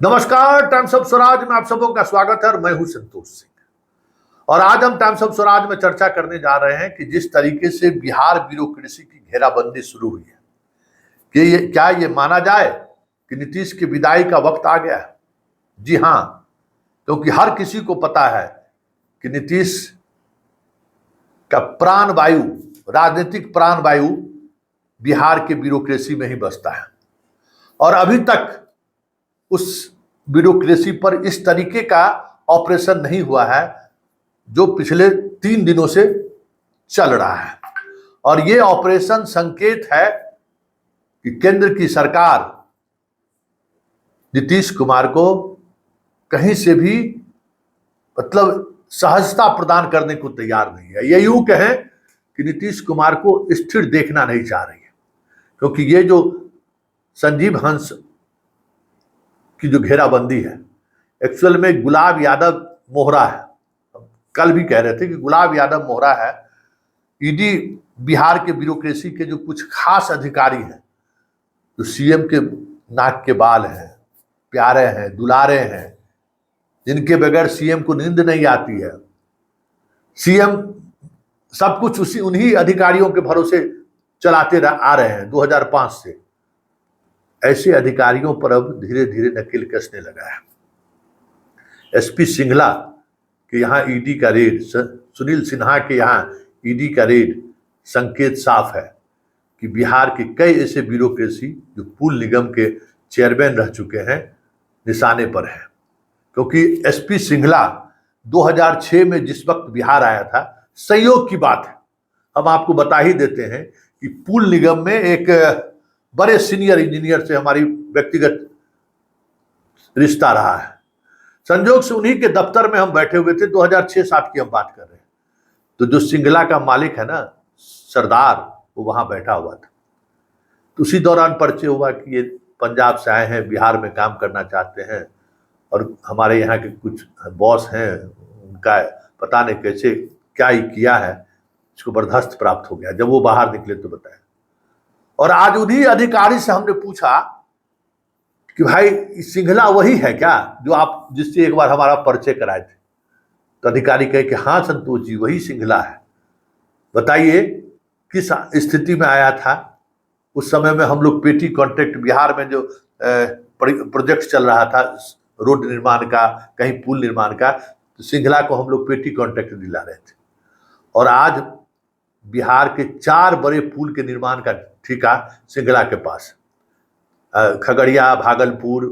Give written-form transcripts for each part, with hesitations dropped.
नमस्कार, times of Swaraj में आप सबों का स्वागत है और मैं हूं संतोष सिंह। और आज हम टाइम्स ऑफ स्वराज में चर्चा करने जा रहे हैं कि जिस तरीके से बिहार ब्यूरोक्रेसी की घेराबंदी शुरू हुई है कि क्या ये माना जाए कि नीतीश की विदाई का वक्त आ गया है। जी हां, क्योंकि हर किसी को पता है कि नीतीश का प्राण वायु, राजनीतिक प्राण वायु बिहार के ब्यूरोक्रेसी में ही बसता है और अभी तक उस ब्यूरोक्रेसी पर इस तरीके का ऑपरेशन नहीं हुआ है जो पिछले 3 दिनों से चल रहा है। और ये ऑपरेशन संकेत है कि केंद्र की सरकार नीतीश कुमार को कहीं से भी सहजता प्रदान करने को तैयार नहीं है। ये यूं कहें कि नीतीश कुमार को स्थिर देखना नहीं चाह रही है, क्योंकि ये जो संजीव हंस की जो घेराबंदी है, एक्चुअल में गुलाब यादव मोहरा है। कल भी कह रहे थे कि गुलाब यादव मोहरा है। ईडी बिहार के ब्यूरोक्रेसी के जो कुछ खास अधिकारी हैं, जो सीएम के नाक के बाल हैं, प्यारे हैं, दुलारे हैं, जिनके बगैर सीएम को नींद नहीं आती है। सीएम सब कुछ उन्हीं अधिकारियों के भरोसे चलाते आ रहे हैं 2005 से। ऐसे अधिकारियों पर अब धीरे धीरे नकेल कसने लगा है। एसपी सिंघला के यहाँ ईडी का रेड, सुनील सिन्हा के यहाँ ईडी का रेड संकेत साफ है कि बिहार के कई ऐसे ब्यूरोक्रेसी जो पुल निगम के चेयरमैन रह चुके हैं निशाने पर है। क्योंकि एसपी सिंघला 2006 में जिस वक्त बिहार आया था, संयोग की बात है, हम आपको बता ही देते हैं कि पुल निगम में एक बड़े सीनियर इंजीनियर से हमारी व्यक्तिगत रिश्ता रहा है। संजोग से उन्हीं के दफ्तर में हम बैठे हुए थे। 2006-07 की हम बात कर रहे हैं। तो जो सिंघला का मालिक है ना, सरदार, वो वहां बैठा हुआ था। तो उसी दौरान परिचय हुआ कि ये पंजाब से आए हैं, बिहार में काम करना चाहते हैं और हमारे यहाँ के कुछ बॉस हैं, उनका पता नहीं कैसे क्या ही किया है, इसको बर्दाश्त प्राप्त हो गया। जब वो बाहर निकले तो बताया। और आज उन्हीं अधिकारी से हमने पूछा कि भाई सिंघला वही है क्या जो आप जिससे एक बार हमारा परिचय कराए थे? तो अधिकारी कहे कि हाँ संतोष जी, वही सिंघला है। बताइए किस स्थिति में आया था? उस समय में हम लोग पेटी कॉन्ट्रैक्ट, बिहार में जो प्रोजेक्ट चल रहा था रोड निर्माण का, कहीं पुल निर्माण का, तो सिंघला को हम लोग पेटी कॉन्ट्रैक्ट दिला रहे थे। और आज बिहार के 4 बड़े पुल के निर्माण का ठेका सिंघला के पास, खगड़िया, भागलपुर,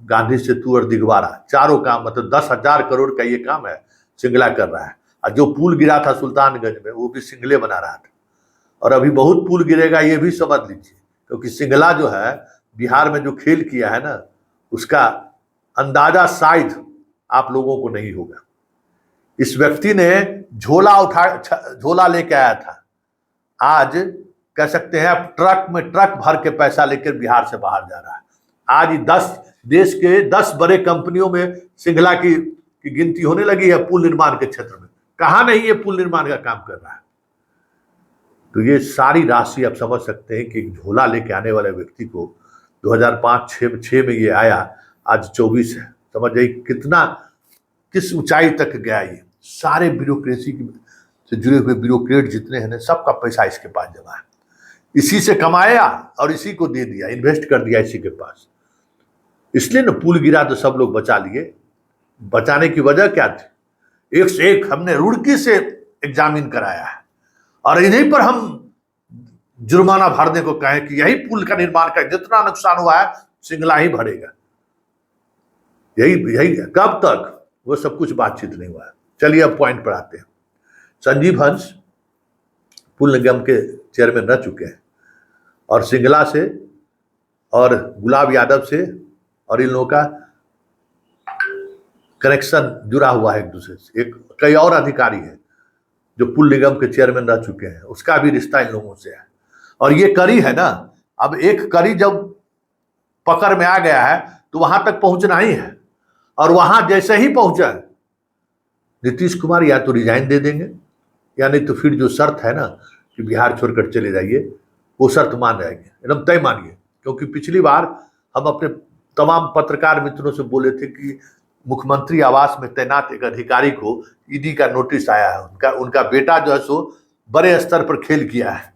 गांधी सेतु और दिघवारा, चारों काम, मतलब 10,000 करोड़ का ये काम है सिंघला कर रहा है। और जो पुल गिरा था सुल्तानगंज में, वो भी सिंघले बना रहा था। और अभी बहुत पुल गिरेगा, ये भी समझ लीजिए, क्योंकि सिंघला जो है बिहार में जो खेल किया है ना, उसका अंदाजा शायद आप लोगों को नहीं होगा। इस व्यक्ति ने झोला लेके आया था। आज कह सकते हैं अब ट्रक में ट्रक भर के पैसा लेकर बिहार से बाहर जा रहा है। आज देश के 10 बड़े कंपनियों में सिंघला की गिनती होने लगी है पुल निर्माण के क्षेत्र में। कहां नहीं ये पुल निर्माण का काम कर रहा है? तो ये सारी राशि आप समझ सकते हैं कि झोला लेके आने वाले व्यक्ति को 2005-06 में ये आया, आज 24 है। समझ जाइए किस ऊंचाई तक गया। ये सारे ब्यूरोक्रेसी से जुड़े हुए ब्यूरोक्रेट जितने हैं ना, सबका पैसा इसके पास जमा है। इसी से कमाया और इसी को दे दिया, इन्वेस्ट कर दिया इसी के पास। इसलिए ना पुल गिरा तो सब लोग बचा लिए। बचाने की वजह क्या थी? एक से एक हमने रुड़की से एग्जामिन कराया है और इन्हीं पर हम जुर्माना भरने को कहें कि यही पुल का निर्माण का जितना नुकसान हुआ है सिंघला ही भरेगा। यही कब तक? वो सब कुछ बातचीत नहीं हुआ है। चलिए अब पॉइंट पर आते हैं। संजीव हंस पुल निगम के चेयरमैन रह चुके हैं और सिंघला से और गुलाब यादव से और इन लोगों का कनेक्शन जुड़ा हुआ है एक दूसरे से। कई और अधिकारी हैं जो पुल निगम के चेयरमैन रह चुके हैं, उसका भी रिश्ता इन लोगों से है। और ये कड़ी है ना, अब एक कड़ी जब पकड़ में आ गया है तो वहां तक पहुंचना ही है। और वहां जैसे ही पहुंचा नीतीश कुमार या तो रिजाइन दे देंगे या नहीं तो फिर जो शर्त है ना कि बिहार छोड़कर चले जाइए, वो शर्त मान जाएंगे, एकदम तय मानिए। क्योंकि पिछली बार हम अपने तमाम पत्रकार मित्रों से बोले थे कि मुख्यमंत्री आवास में तैनात एक अधिकारी को ईडी का नोटिस आया है, उनका बेटा जो है सो बड़े स्तर पर खेल किया है।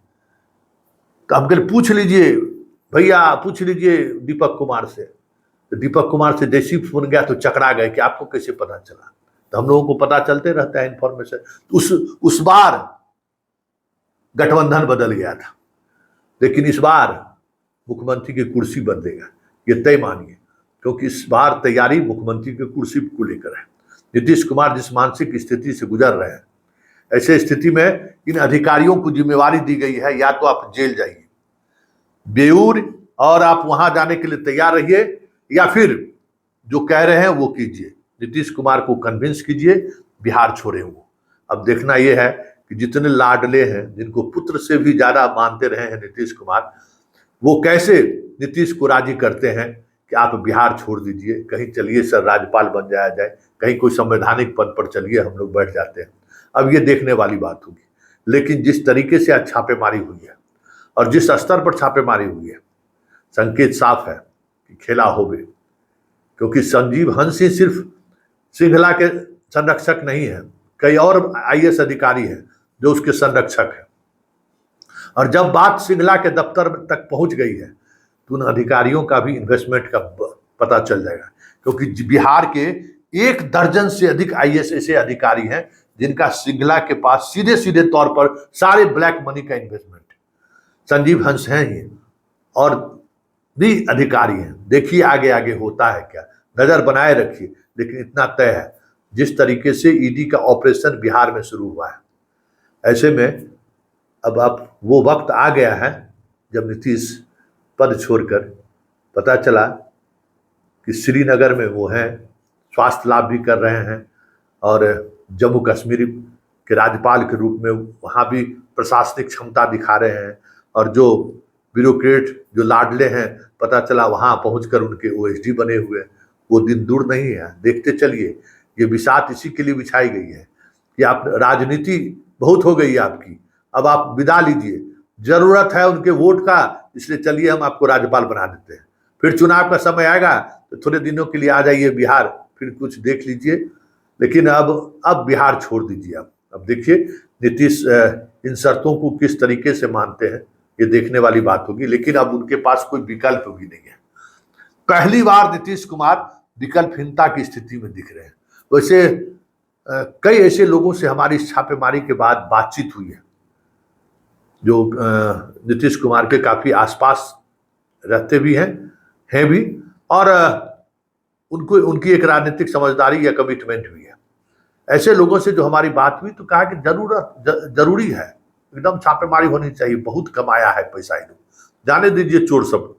तो हम कल पूछ लीजिए भैया, पूछ लीजिए दीपक कुमार से। तो दीपक कुमार से जैसी फोन गया तो चकरा गए कि आपको कैसे पता चला। तो हम लोगों को पता चलते रहता है इन्फॉर्मेशन। उस बार गठबंधन बदल गया था, लेकिन इस बार मुख्यमंत्री की कुर्सी बदलेगा, ये तय मानिए, क्योंकि इस बार तैयारी मुख्यमंत्री की कुर्सी को लेकर है। नीतीश कुमार जिस मानसिक स्थिति से गुजर रहे हैं, ऐसे स्थिति में इन अधिकारियों को जिम्मेवारी दी गई है, या तो आप जेल जाइए बेऊर और आप वहां जाने के लिए तैयार रहिए, या फिर जो कह रहे हैं वो कीजिए, नीतीश कुमार को कन्विंस कीजिए, बिहार छोड़े वो। अब देखना यह है कि जितने लाडले हैं, जिनको पुत्र से भी ज्यादा मानते रहे हैं नीतीश कुमार, वो कैसे नीतीश को राजी करते हैं कि आप बिहार छोड़ दीजिए, कहीं चलिए सर राज्यपाल बन जाया जाए, कहीं कोई संवैधानिक पद पर चलिए, हम लोग बैठ जाते हैं। अब ये देखने वाली बात होगी। लेकिन जिस तरीके से आज छापेमारी हुई है और जिस स्तर पर छापेमारी हुई है, संकेत साफ है कि खेला हो गए, क्योंकि संजीव हंस ही सिर्फ श्रृंखला के संरक्षक नहीं है, कई और आईएएस अधिकारी हैं जो उसके संरक्षक हैं। और जब बात श्रृंखला के दफ्तर तक पहुंच गई है तो उन अधिकारियों का भी इन्वेस्टमेंट का पता चल जाएगा, क्योंकि बिहार के 1 दर्जन से अधिक आईएएस ऐसे अधिकारी हैं जिनका श्रृंखला के पास सीधे सीधे तौर पर सारे ब्लैक मनी का इन्वेस्टमेंट। संजीव हंस हैं ही, और भी अधिकारी हैं। देखिए आगे आगे होता है क्या, नजर बनाए रखिए। लेकिन इतना तय है, जिस तरीके से ईडी का ऑपरेशन बिहार में शुरू हुआ है, ऐसे में अब आप वो वक्त आ गया है जब नीतीश पद छोड़कर, पता चला कि श्रीनगर में वो हैं, स्वास्थ्य लाभ भी कर रहे हैं, और जम्मू कश्मीर के राज्यपाल के रूप में वहाँ भी प्रशासनिक क्षमता दिखा रहे हैं। और जो ब्यूरोक्रेट, जो लाडले हैं, पता चला वहाँ पहुंचकर उनके ओएसडी बने हुए। वो दिन दूर नहीं है, देखते चलिए। ये बिसात इसी के लिए बिछाई गई है कि आप राजनीति बहुत हो गई है आपकी, अब आप विदा लीजिए। जरूरत है उनके वोट का, इसलिए चलिए हम आपको राज्यपाल बना देते हैं। फिर चुनाव का समय आएगा तो थोड़े दिनों के लिए आ जाइए बिहार, फिर कुछ देख लीजिए। लेकिन अब बिहार छोड़ दीजिए। अब देखिए नीतीश इन शर्तों को किस तरीके से मानते हैं, ये देखने वाली बात होगी। लेकिन अब उनके पास कोई विकल्प भी नहीं है। पहली बार नीतीश कुमार विकल्पहीनता की स्थिति में दिख रहे हैं। वैसे कई ऐसे लोगों से हमारी छापेमारी के बाद बातचीत हुई है जो नीतीश कुमार के काफी आसपास रहते भी हैं भी, और उनको उनकी एक राजनीतिक समझदारी या कमिटमेंट भी है। ऐसे लोगों से जो हमारी बात हुई तो कहा कि जरूरी है, एकदम छापेमारी होनी चाहिए, बहुत कमाया है पैसा इन, जाने दीजिए चोर सब,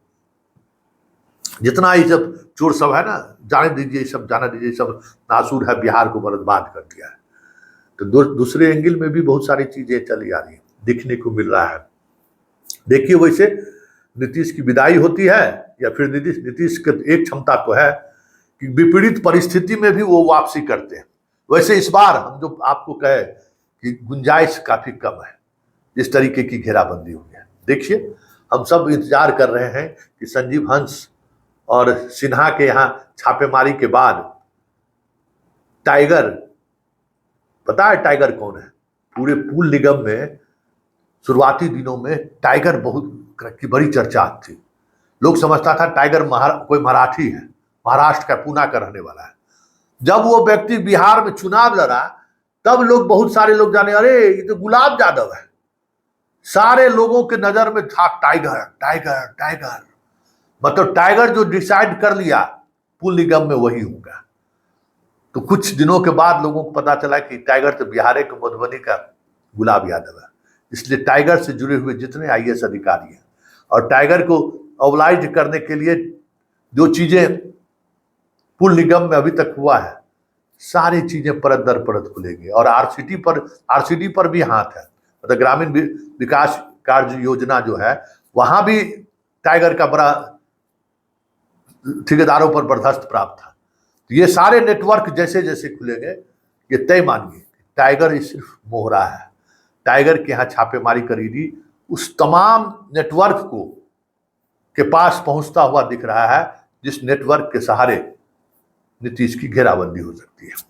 जितना ये सब चोर सब है ना, जाने दीजिए सब, जाने दीजिए सब नासूर है, बिहार को बर्बाद कर दिया है। तो दूसरे एंगल में भी बहुत सारी चीजें चली आ रही है, दिखने को मिल रहा है। देखिए वैसे नीतीश की विदाई होती है या फिर नीतीश की एक क्षमता तो है कि विपरीत परिस्थिति में भी वो वापसी करते हैं। वैसे इस बार हम जो आपको कहे कि गुंजाइश काफी कम है, जिस तरीके की घेराबंदी हुई है। देखिए हम सब इंतजार कर रहे हैं कि संजीव हंस और सिन्हा के यहाँ छापेमारी के बाद टाइगर, पता है टाइगर कौन है? पूरे पूल निगम में शुरुआती दिनों में टाइगर बहुत की बड़ी चर्चा थी। लोग समझता था टाइगर कोई मराठी है, महाराष्ट्र का, पूना का रहने वाला है। जब वो व्यक्ति बिहार में चुनाव लड़ा तब लोग, बहुत सारे लोग जाने, अरे ये तो गुलाब यादव है। सारे लोगों के नजर में था टाइगर टाइगर टाइगर, मतलब टाइगर जो डिसाइड कर लिया पुल निगम में वही होगा। तो कुछ दिनों के बाद लोगों को पता चला कि टाइगर तो बिहार के मधुबनी का गुलाब यादव है। इसलिए टाइगर से जुड़े हुए जितने आईएएस अधिकारी हैं और टाइगर को ऑबलाइज करने के लिए जो चीजें पुल निगम में अभी तक हुआ है, सारी चीजें परत दर परत खुलेंगी। और आरसीडी पर भी हाथ है, मतलब ग्रामीण विकास कार्य योजना जो है, वहां भी टाइगर का बड़ा ठेकेदारों पर बर्दाश्त प्राप्त था। तो ये सारे नेटवर्क जैसे जैसे खुलेंगे, ये तय मानिए टाइगर सिर्फ मोहरा है। टाइगर के यहाँ छापेमारी करी उस तमाम नेटवर्क को के पास पहुंचता हुआ दिख रहा है जिस नेटवर्क के सहारे नीतीश की घेराबंदी हो सकती है।